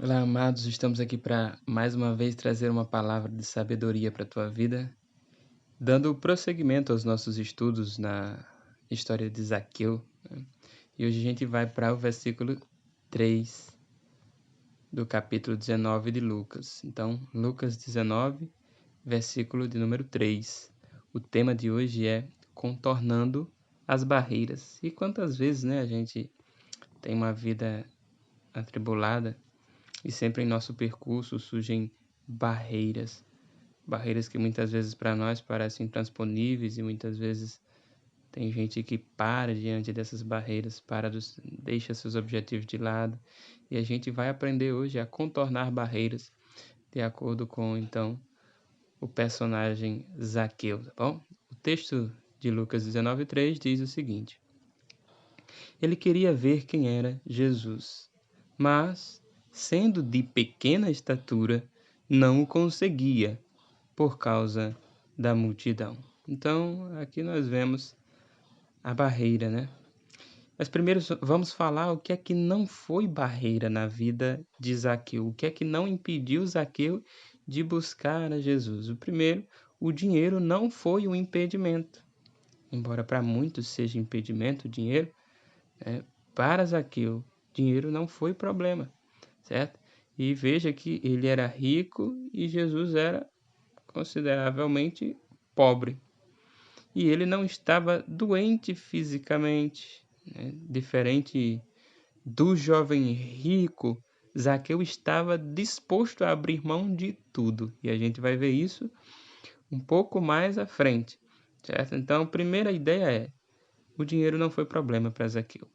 Olá, amados, estamos aqui para mais uma vez trazer uma palavra de sabedoria para a tua vida, dando prosseguimento aos nossos estudos na história de Zaqueu, né? E hoje a gente vai para o versículo 3 do capítulo 19 de Lucas. Então, Lucas 19, versículo de número 3. O tema de hoje é contornando as barreiras. E quantas vezes, né, a gente tem uma vida atribulada e sempre em nosso percurso surgem barreiras. Barreiras que muitas vezes para nós parecem intransponíveis e muitas vezes tem gente que para diante dessas barreiras, deixa seus objetivos de lado. E a gente vai aprender hoje a contornar barreiras de acordo com, então, o personagem Zaqueu, tá bom? O texto de Lucas 19:3 diz o seguinte: Ele queria ver quem era Jesus, mas, sendo de pequena estatura, não o conseguia por causa da multidão. Então, aqui nós vemos a barreira, né? Mas primeiro vamos falar o que é que não foi barreira na vida de Zaqueu, o que é que não impediu Zaqueu de buscar a Jesus. O primeiro, o dinheiro não foi um impedimento. Embora para muitos seja impedimento o dinheiro, né? Para Zaqueu, dinheiro não foi problema, certo? E veja que ele era rico e Jesus era consideravelmente pobre. E ele não estava doente fisicamente, né? Diferente do jovem rico, Zaqueu estava disposto a abrir mão de tudo. E a gente vai ver isso um pouco mais à frente, certo? Então, a primeira ideia é: o dinheiro não foi problema para Zaqueu.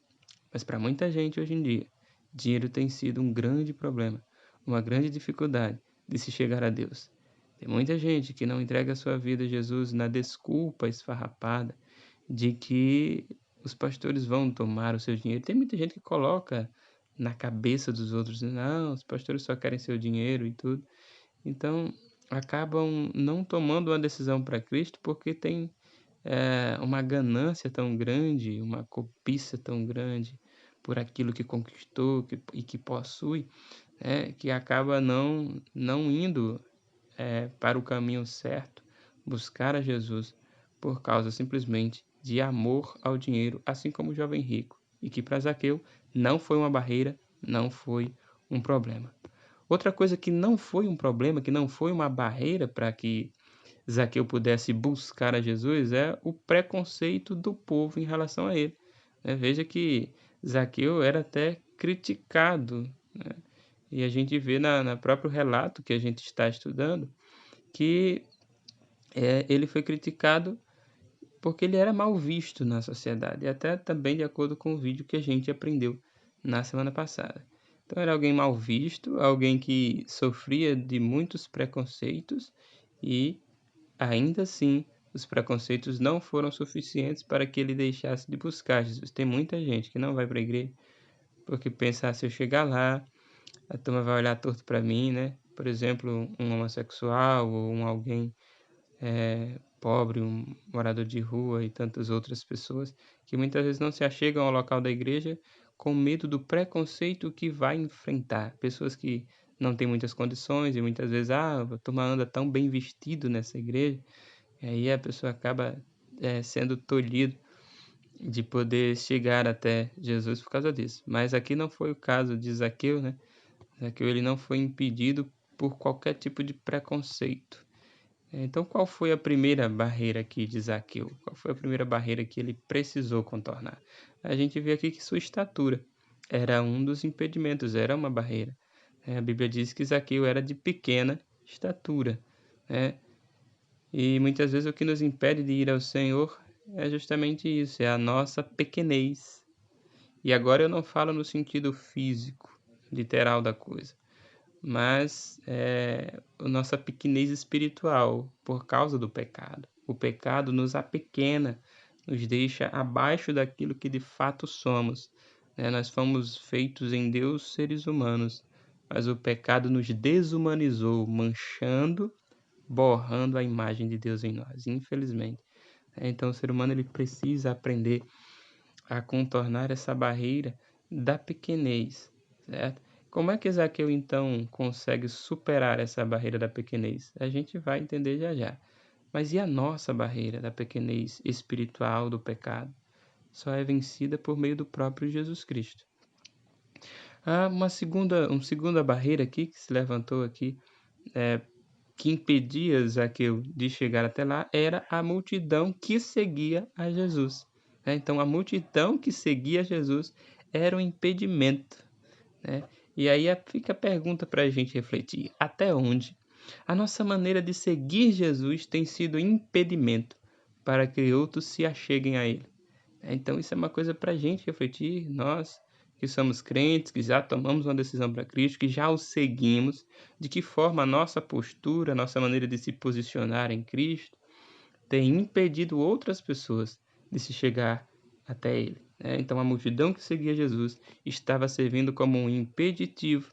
Mas para muita gente hoje em dia, dinheiro tem sido um grande problema, uma grande dificuldade de se chegar a Deus. Tem muita gente que não entrega a sua vida a Jesus na desculpa esfarrapada de que os pastores vão tomar o seu dinheiro. Tem muita gente que coloca na cabeça dos outros, não, os pastores só querem seu dinheiro e tudo. Então, acabam não tomando uma decisão para Cristo porque tem uma ganância tão grande, uma cobiça tão grande por aquilo que conquistou e que possui, que acaba não indo para o caminho certo, buscar a Jesus por causa simplesmente de amor ao dinheiro, assim como o jovem rico, e que para Zaqueu não foi uma barreira, não foi um problema. Outra coisa que não foi um problema, que não foi uma barreira para que Zaqueu pudesse buscar a Jesus é o preconceito do povo em relação a ele, né? Veja que Zaqueu era até criticado, né? E a gente vê na próprio relato que a gente está estudando que ele foi criticado porque ele era mal visto na sociedade, e até também de acordo com o vídeo que a gente aprendeu na semana passada. Então era alguém mal visto, alguém que sofria de muitos preconceitos e ainda assim, os preconceitos não foram suficientes para que ele deixasse de buscar Jesus. Tem muita gente que não vai para a igreja porque pensa, se eu chegar lá, a turma vai olhar torto para mim, né? Por exemplo, um homossexual ou alguém pobre, um morador de rua e tantas outras pessoas que muitas vezes não se achegam ao local da igreja com medo do preconceito que vai enfrentar. Pessoas que não têm muitas condições e muitas vezes, a turma anda tão bem vestido nessa igreja, e aí a pessoa acaba sendo tolhido de poder chegar até Jesus por causa disso. Mas aqui não foi o caso de Zaqueu, né? Zaqueu ele não foi impedido por qualquer tipo de preconceito. Então, qual foi a primeira barreira aqui de Zaqueu? Qual foi a primeira barreira que ele precisou contornar? A gente vê aqui que sua estatura era um dos impedimentos, era uma barreira. A Bíblia diz que Zaqueu era de pequena estatura, né? E muitas vezes o que nos impede de ir ao Senhor é justamente isso, é a nossa pequenez. E agora eu não falo no sentido físico, literal da coisa, mas a nossa pequenez espiritual por causa do pecado. O pecado nos apequena, nos deixa abaixo daquilo que de fato somos, né? Nós fomos feitos em Deus seres humanos, mas o pecado nos desumanizou, manchando, borrando a imagem de Deus em nós, infelizmente. Então, o ser humano ele precisa aprender a contornar essa barreira da pequenez, certo? Como é que Zaqueu, então, consegue superar essa barreira da pequenez? A gente vai entender já já. Mas e a nossa barreira da pequenez espiritual do pecado? Só é vencida por meio do próprio Jesus Cristo. Há uma segunda barreira aqui que se levantou aqui, que impedia Zaqueu de chegar até lá, era a multidão que seguia a Jesus. Então, a multidão que seguia Jesus era um impedimento, né? E aí fica a pergunta para a gente refletir: até onde a nossa maneira de seguir Jesus tem sido impedimento para que outros se acheguem a Ele? Então, isso é uma coisa para a gente refletir, nós que somos crentes, que já tomamos uma decisão para Cristo, que já o seguimos, de que forma a nossa postura, a nossa maneira de se posicionar em Cristo tem impedido outras pessoas de se chegar até Ele. Então, a multidão que seguia Jesus estava servindo como um impeditivo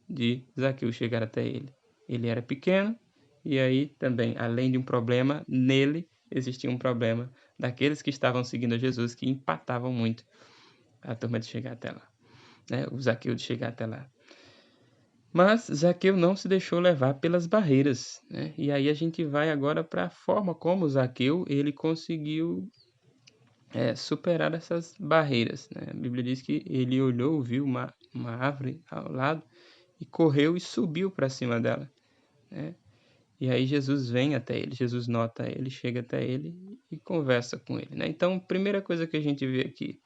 de Zaqueu chegar até Ele. Ele era pequeno, e aí também, além de um problema nele, existia um problema daqueles que estavam seguindo a Jesus, que empatavam muito a turma de chegar até lá, o Zaqueu de chegar até lá. Mas Zaqueu não se deixou levar pelas barreiras, e aí a gente vai agora para a forma como Zaqueu ele conseguiu superar essas barreiras. A Bíblia diz que ele olhou, viu uma árvore ao lado e correu e subiu para cima dela. E aí Jesus vem até ele, Jesus nota ele, chega até ele e conversa com ele. Então, primeira coisa que a gente vê aqui,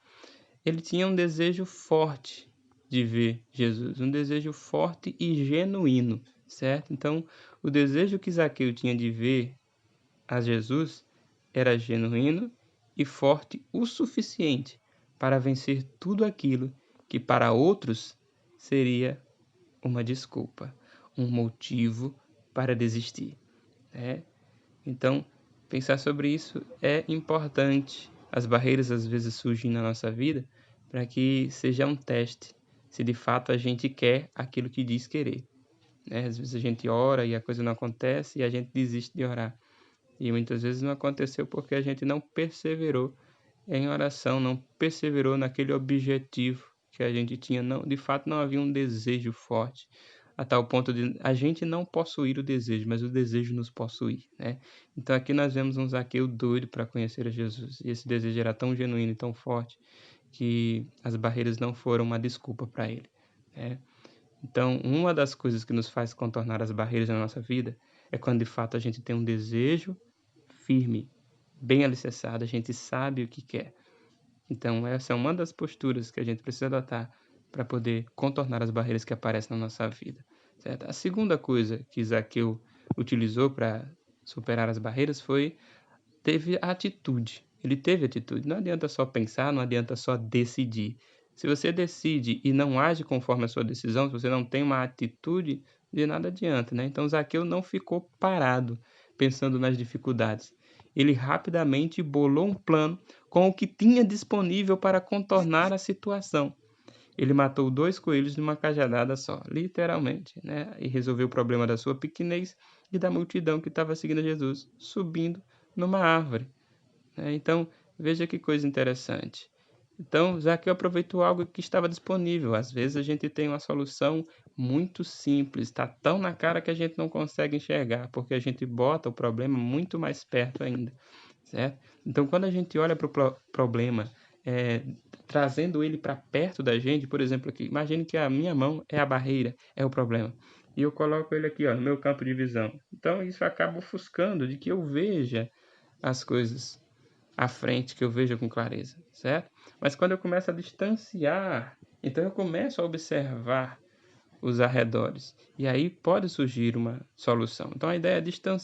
ele tinha um desejo forte de ver Jesus, um desejo forte e genuíno, certo? Então, o desejo que Zaqueu tinha de ver a Jesus era genuíno e forte o suficiente para vencer tudo aquilo que para outros seria uma desculpa, um motivo para desistir. Então, pensar sobre isso é importante. As barreiras às vezes surgem na nossa vida para que seja um teste se de fato a gente quer aquilo que diz querer. Às vezes a gente ora e a coisa não acontece e a gente desiste de orar. E muitas vezes não aconteceu porque a gente não perseverou em oração, não perseverou naquele objetivo que a gente tinha. Não, de fato, não havia um desejo forte, a tal ponto de a gente não possuir o desejo, mas o desejo nos possuir. Então aqui nós vemos um Zaqueu doido para conhecer a Jesus. E esse desejo era tão genuíno e tão forte que as barreiras não foram uma desculpa para ele. Então, uma das coisas que nos faz contornar as barreiras na nossa vida é quando de fato a gente tem um desejo firme, bem alicerçado, a gente sabe o que quer. Então, essa é uma das posturas que a gente precisa adotar para poder contornar as barreiras que aparecem na nossa vida. Certo? A segunda coisa que Zaqueu utilizou para superar as barreiras teve a atitude. Ele teve atitude. Não adianta só pensar, não adianta só decidir. Se você decide e não age conforme a sua decisão, se você não tem uma atitude, de nada adianta, Então, Zaqueu não ficou parado pensando nas dificuldades. Ele rapidamente bolou um plano com o que tinha disponível para contornar a situação. Ele matou 2 coelhos numa cajadada só, literalmente, E resolveu o problema da sua pequenez e da multidão que estava seguindo Jesus, subindo numa árvore. Então, veja que coisa interessante. Então, Zaqueu aproveitou algo que estava disponível. Às vezes a gente tem uma solução muito simples, está tão na cara que a gente não consegue enxergar, porque a gente bota o problema muito mais perto ainda, certo? Então, quando a gente olha para o problema, trazendo ele para perto da gente, por exemplo, aqui, imagine que a minha mão é a barreira, é o problema, e eu coloco ele aqui, no meu campo de visão. Então, isso acaba ofuscando de que eu veja as coisas à frente, que eu veja com clareza, certo? Mas quando eu começo a distanciar, então eu começo a observar os arredores. E aí pode surgir uma solução. Então a ideia é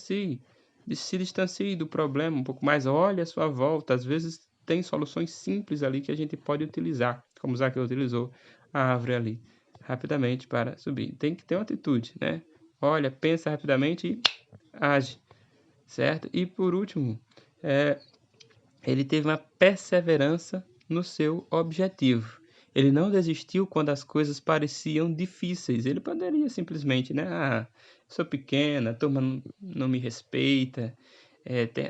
se distancie do problema um pouco mais, olhe à sua volta. Às vezes tem soluções simples ali que a gente pode utilizar, como o Zaqueu utilizou a árvore ali, rapidamente para subir. Tem que ter uma atitude, Olha, pensa rapidamente e age, certo? E por último, ele teve uma perseverança no seu objetivo. Ele não desistiu quando as coisas pareciam difíceis. Ele poderia simplesmente, sou pequena, a turma não me respeita,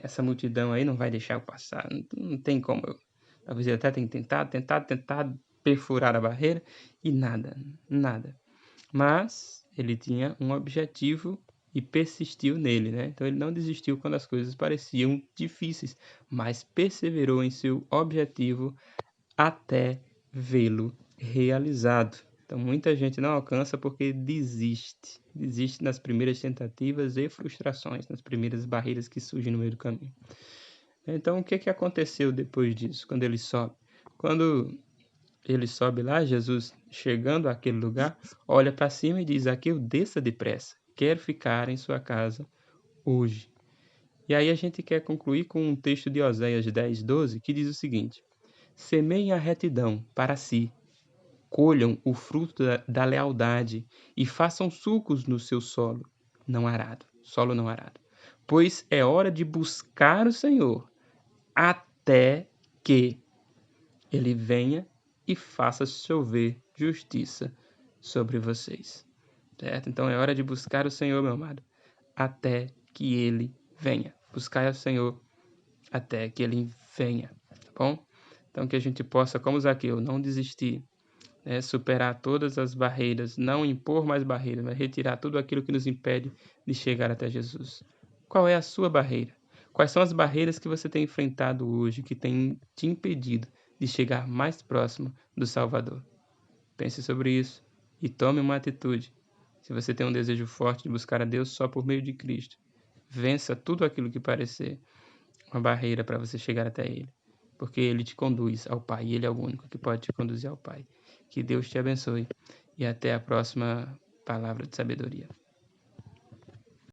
essa multidão aí não vai deixar eu passar, não tem como eu. Talvez ele até tenha tentado perfurar a barreira e nada. mas ele tinha um objetivo e persistiu nele, né? Então ele não desistiu quando as coisas pareciam difíceis, mas perseverou em seu objetivo até vê-lo realizado. Então muita gente não alcança porque desiste nas primeiras tentativas e frustrações, nas primeiras barreiras que surgem no meio do caminho. Então o que aconteceu depois disso, quando ele sobe? Quando ele sobe lá, Jesus, chegando àquele lugar, olha para cima e diz: Zaqueu, desça depressa, quero ficar em sua casa hoje. E aí a gente quer concluir com um texto de Oséias 10:12, que diz o seguinte: semeiem a retidão para si, colham o fruto da lealdade e façam sulcos no seu solo não arado, pois é hora de buscar o Senhor até que ele venha e faça chover justiça sobre vocês. Certo? Então é hora de buscar o Senhor, meu amado, até que ele venha. Buscar o Senhor até que ele venha, tá bom? Então que a gente possa, como Zaqueu, não desistir, né? Superar todas as barreiras, não impor mais barreiras, mas retirar tudo aquilo que nos impede de chegar até Jesus. Qual é a sua barreira? Quais são as barreiras que você tem enfrentado hoje que tem te impedido de chegar mais próximo do Salvador? Pense sobre isso e tome uma atitude. Se você tem um desejo forte de buscar a Deus só por meio de Cristo, vença tudo aquilo que parecer uma barreira para você chegar até Ele, porque Ele te conduz ao Pai e Ele é o único que pode te conduzir ao Pai. Que Deus te abençoe e até a próxima palavra de sabedoria.